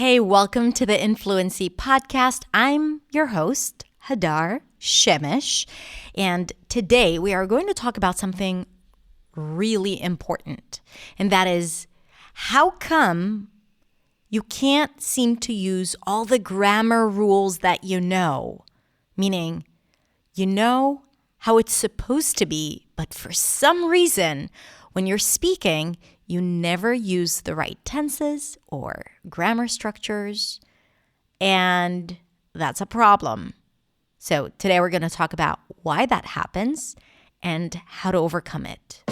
Hey, welcome to the Influency Podcast. I'm your host, Hadar Shemesh, and today we are going to talk about something really important, and that is how come you can't seem to use all the grammar rules that you know, meaning you know how it's supposed to be, but for some reason, when you're speaking, you never use the right tenses or grammar structures, and that's a problem. So today we're going to talk about why that happens and how to overcome it.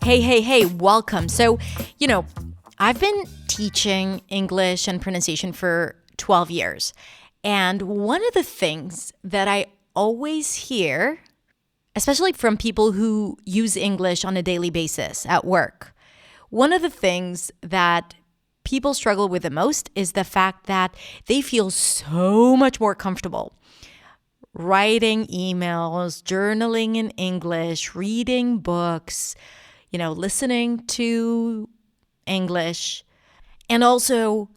Hey, welcome. So, I've been teaching English and pronunciation for 12 years. And one of the things that I always hear, especially from people who use English on a daily basis at work, one of the things that people struggle with the most is the fact that they feel so much more comfortable writing emails, journaling in English, reading books, listening to English. And also,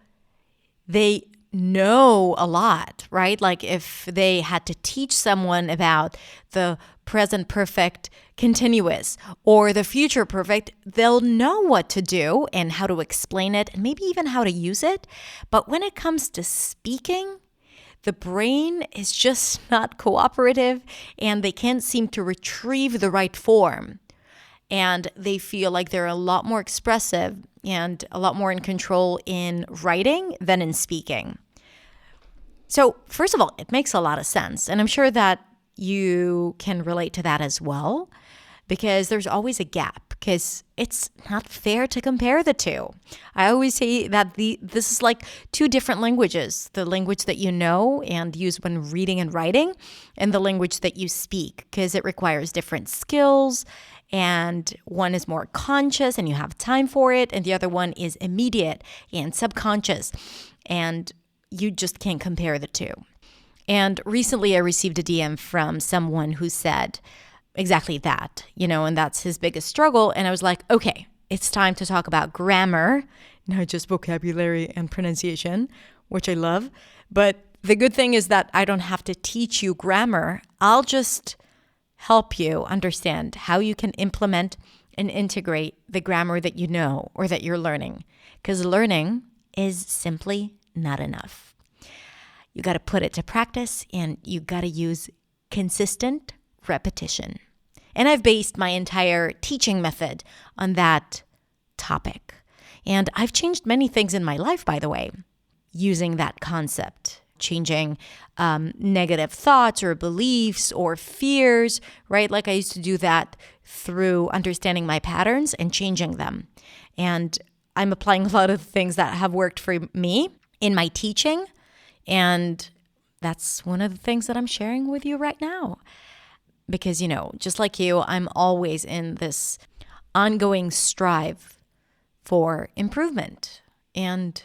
they know a lot, right? Like if they had to teach someone about the present perfect continuous or the future perfect, they'll know what to do and how to explain it and maybe even how to use it. But when it comes to speaking, the brain is just not cooperative and they can't seem to retrieve the right form. And they feel like they're a lot more expressive and a lot more in control in writing than in speaking. So first of all, it makes a lot of sense. And I'm sure that you can relate to that as well, because there's always a gap, because it's not fair to compare the two. I always say that this is like two different languages, the language that you know and use when reading and writing, and the language that you speak, because it requires different skills. And one is more conscious and you have time for it. And the other one is immediate and subconscious. And you just can't compare the two. And recently I received a DM from someone who said exactly that, and that's his biggest struggle. And I was like, okay, it's time to talk about grammar, not just vocabulary and pronunciation, which I love. But the good thing is that I don't have to teach you grammar. I'll just help you understand how you can implement and integrate the grammar that you know or that you're learning. Because learning is simply not enough. You got to put it to practice and you got to use consistent repetition. And I've based my entire teaching method on that topic. And I've changed many things in my life, by the way, using that concept. Changing negative thoughts or beliefs or fears, right? Like I used to do that through understanding my patterns and changing them. And I'm applying a lot of things that have worked for me in my teaching. And that's one of the things that I'm sharing with you right now. Because, just like you, I'm always in this ongoing strive for improvement and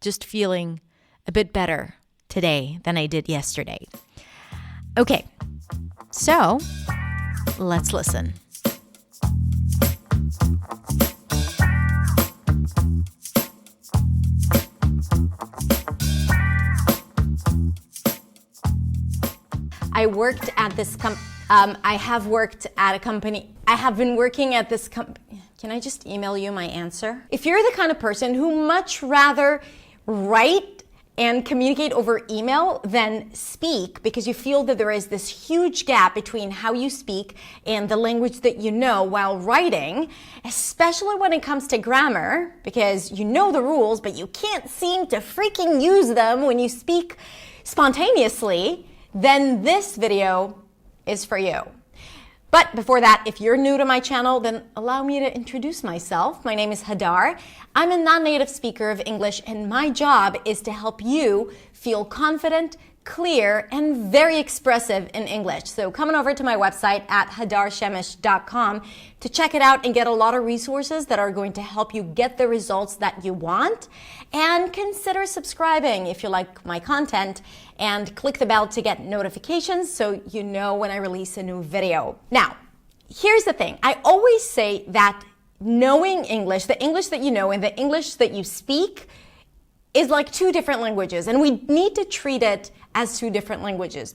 just feeling a bit better today than I did yesterday. Okay, so let's listen. I have worked at a company. I have been working at this company. Can I just email you my answer? If you're the kind of person who much rather write and communicate over email than speak because you feel that there is this huge gap between how you speak and the language that you know while writing, especially when it comes to grammar, because you know the rules, but you can't seem to freaking use them when you speak spontaneously, then this video is for you. But before that, if you're new to my channel, then allow me to introduce myself. My name is Hadar. I'm a non-native speaker of English, and my job is to help you feel confident, clear, and very expressive in English. So come on over to my website at hadarshemish.com to check it out and get a lot of resources that are going to help you get the results that you want. And consider subscribing if you like my content, and click the bell to get notifications so you know when I release a new video. Now, here's the thing. I always say that knowing English, the English that you know and the English that you speak, is like two different languages, and we need to treat it as two different languages.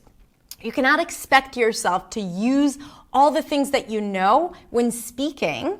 You cannot expect yourself to use all the things that you know when speaking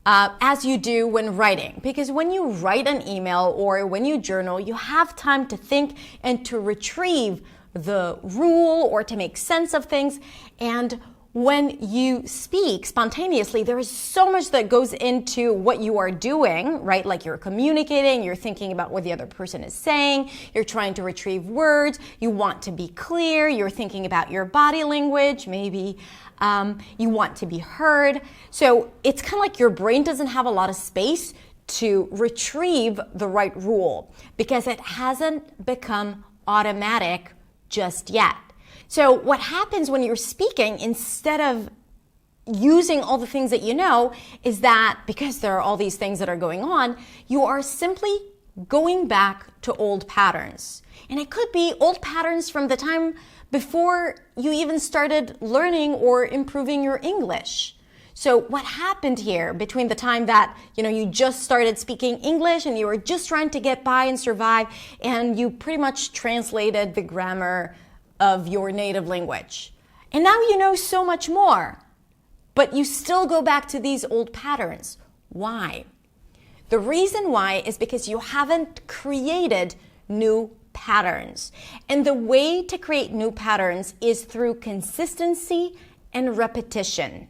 as you do when writing. Because when you write an email or when you journal, you have time to think and to retrieve the rule or to make sense of things. And when you speak spontaneously, there is so much that goes into what you are doing, right? Like you're communicating, you're thinking about what the other person is saying, you're trying to retrieve words, you want to be clear, you're thinking about your body language, maybe you want to be heard. So it's kind of like your brain doesn't have a lot of space to retrieve the right rule because it hasn't become automatic just yet. So what happens when you're speaking, instead of using all the things that you know, is that because there are all these things that are going on, you are simply going back to old patterns. And it could be old patterns from the time before you even started learning or improving your English. So what happened here between the time that, you just started speaking English and you were just trying to get by and survive, and you pretty much translated the grammar of your native language. And now you know so much more, but you still go back to these old patterns. Why? The reason why is because you haven't created new patterns. And the way to create new patterns is through consistency and repetition.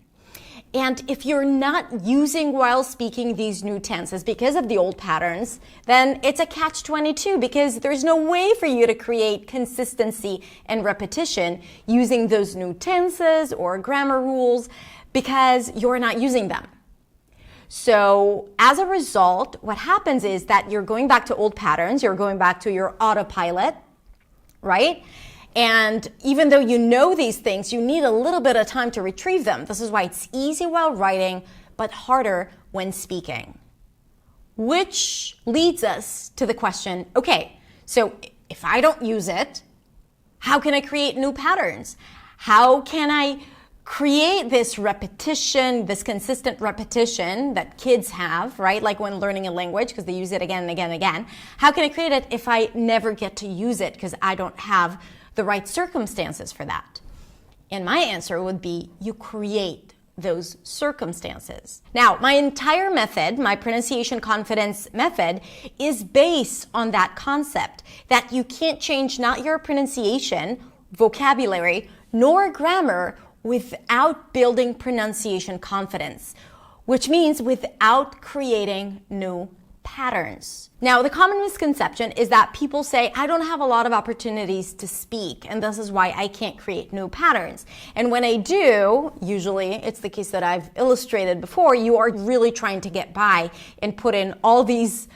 And if you're not using while speaking these new tenses because of the old patterns, then it's a catch-22 because there's no way for you to create consistency and repetition using those new tenses or grammar rules because you're not using them. So as a result, what happens is that you're going back to old patterns, you're going back to your autopilot, right? And even though you know these things, you need a little bit of time to retrieve them. This is why it's easy while writing, but harder when speaking. Which leads us to the question, okay, so if I don't use it, how can I create new patterns? How can I create this repetition, this consistent repetition that kids have, right? Like when learning a language, because they use it again and again and again. How can I create it if I never get to use it because I don't have the right circumstances for that? And my answer would be you create those circumstances. Now, my entire method, my pronunciation confidence method, is based on that concept that you can't change not your pronunciation, vocabulary, nor grammar without building pronunciation confidence, which means without creating new patterns. Now, the common misconception is that people say, I don't have a lot of opportunities to speak, and this is why I can't create new patterns. And when I do, usually it's the case that I've illustrated before, you are really trying to get by and put in all these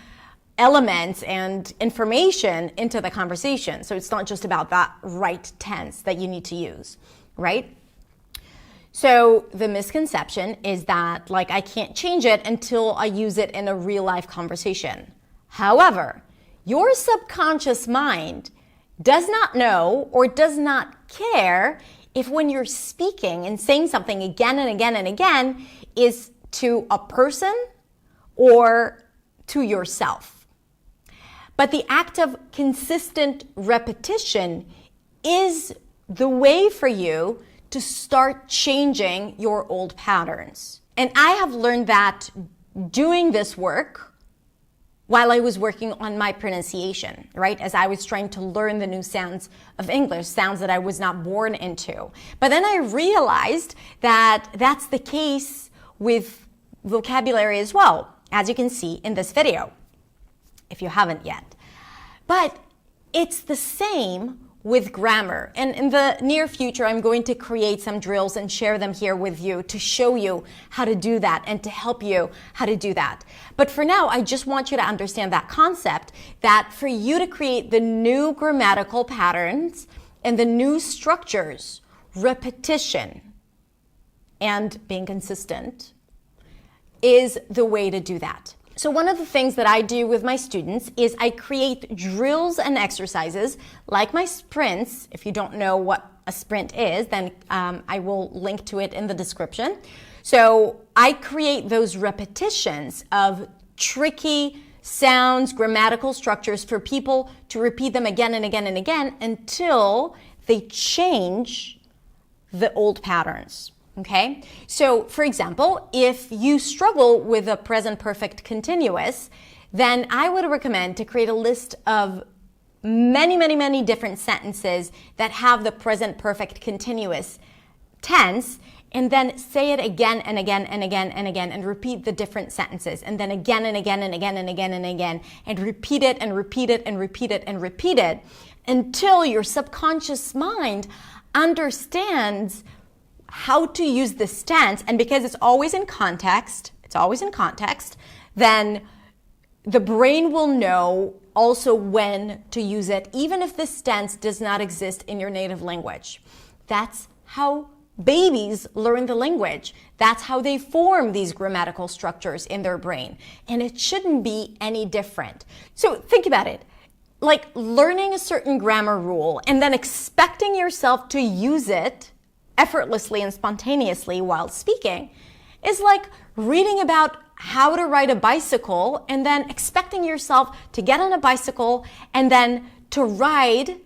elements and information into the conversation. So it's not just about that right tense that you need to use, right? So the misconception is that I can't change it until I use it in a real life conversation. However, your subconscious mind does not know or does not care if when you're speaking and saying something again and again and again is to a person or to yourself. But the act of consistent repetition is the way for you to start changing your old patterns. And I have learned that doing this work while I was working on my pronunciation, right? As I was trying to learn the new sounds of English, sounds that I was not born into. But then I realized that that's the case with vocabulary as well, as you can see in this video, if you haven't yet. But it's the same with grammar. And in the near future, I'm going to create some drills and share them here with you to show you how to do that and to help you how to do that. But for now, I just want you to understand that concept that for you to create the new grammatical patterns and the new structures, repetition and being consistent is the way to do that. So one of the things that I do with my students is I create drills and exercises like my sprints. If you don't know what a sprint is, then I will link to it in the description. So I create those repetitions of tricky sounds, grammatical structures for people to repeat them again and again and again until they change the old patterns. Okay, so for example, if you struggle with a present perfect continuous, then I would recommend to create a list of many different sentences that have the present perfect continuous tense, and then say it again and again and again and again, and repeat the different sentences, and then again and again and again and again and again, and repeat it and repeat it and repeat it and repeat it until your subconscious mind understands how to use this tense. And because it's always in context, then the brain will know also when to use it, even if this tense does not exist in your native language. That's how babies learn the language. That's how they form these grammatical structures in their brain. And it shouldn't be any different. So think about it. Like learning a certain grammar rule and then expecting yourself to use it effortlessly and spontaneously while speaking is like reading about how to ride a bicycle and then expecting yourself to get on a bicycle and then to ride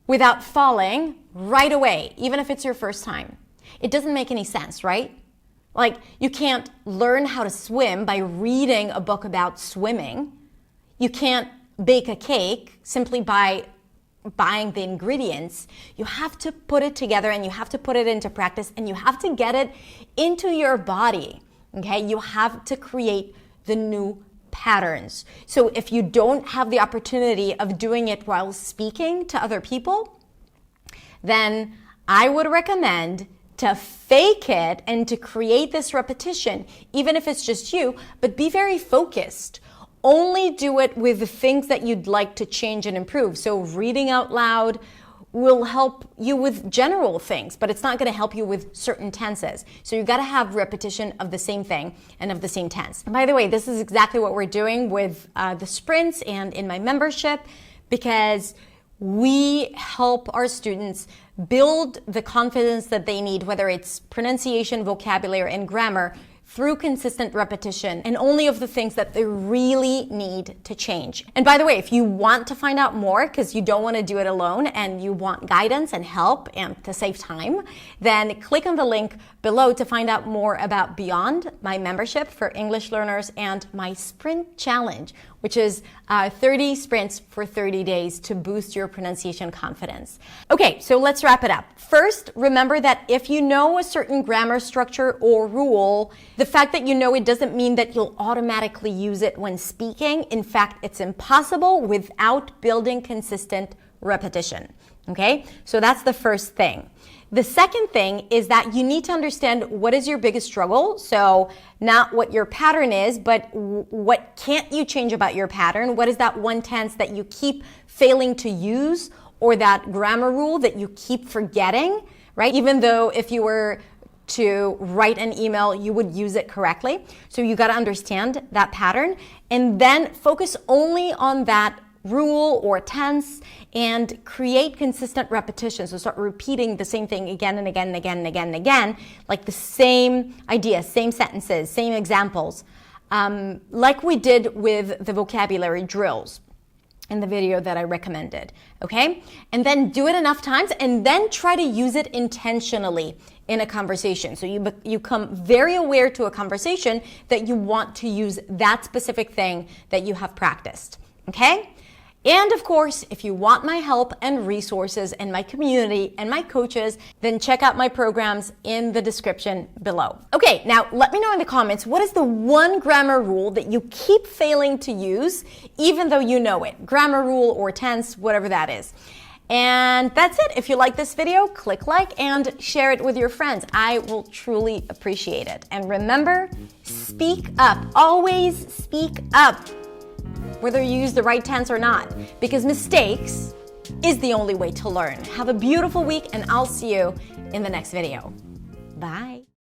without falling right away, even if it's your first time. It doesn't make any sense, right? Like you can't learn how to swim by reading a book about swimming. You can't bake a cake simply by buying the ingredients. You have to put it together and you have to put it into practice and you have to get it into your body. Okay, you have to create the new patterns. So if you don't have the opportunity of doing it while speaking to other people, then I would recommend to fake it and to create this repetition, even if it's just you, but be very focused. Only do it with the things that you'd like to change and improve. So reading out loud will help you with general things, but it's not going to help you with certain tenses. So you've got to have repetition of the same thing and of the same tense. And by the way, this is exactly what we're doing with the sprints and in my membership, because we help our students build the confidence that they need, whether it's pronunciation, vocabulary, and grammar, through consistent repetition and only of the things that they really need to change. And by the way, if you want to find out more because you don't want to do it alone and you want guidance and help and to save time, then click on the link below to find out more about Beyond, my membership for English learners, and my Sprint Challenge, which is 30 sprints for 30 days to boost your pronunciation confidence. Okay, so let's wrap it up. First, remember that if you know a certain grammar structure or rule, the fact that you know it doesn't mean that you'll automatically use it when speaking. In fact, it's impossible without building consistent repetition. Okay, so that's the first thing. The second thing is that you need to understand what is your biggest struggle. So not what your pattern is, but what can't you change about your pattern? What is that one tense that you keep failing to use, or that grammar rule that you keep forgetting, right? Even though if you were to write an email, you would use it correctly. So you got to understand that pattern and then focus only on that rule or tense and create consistent repetition. So start repeating the same thing again and again and again and again and again, like the same idea, same sentences, same examples, like we did with the vocabulary drills in the video that I recommended, okay? And then do it enough times and then try to use it intentionally in a conversation. So you come very aware to a conversation that you want to use that specific thing that you have practiced, okay? And of course, if you want my help and resources and my community and my coaches, then check out my programs in the description below. Okay, now let me know in the comments, what is the one grammar rule that you keep failing to use, even though you know it? Grammar rule or tense, whatever that is. And that's it. If you like this video, click like and share it with your friends. I will truly appreciate it. And remember, speak up. Always speak up, whether you use the right tense or not, because mistakes is the only way to learn. Have a beautiful week, and I'll see you in the next video. Bye.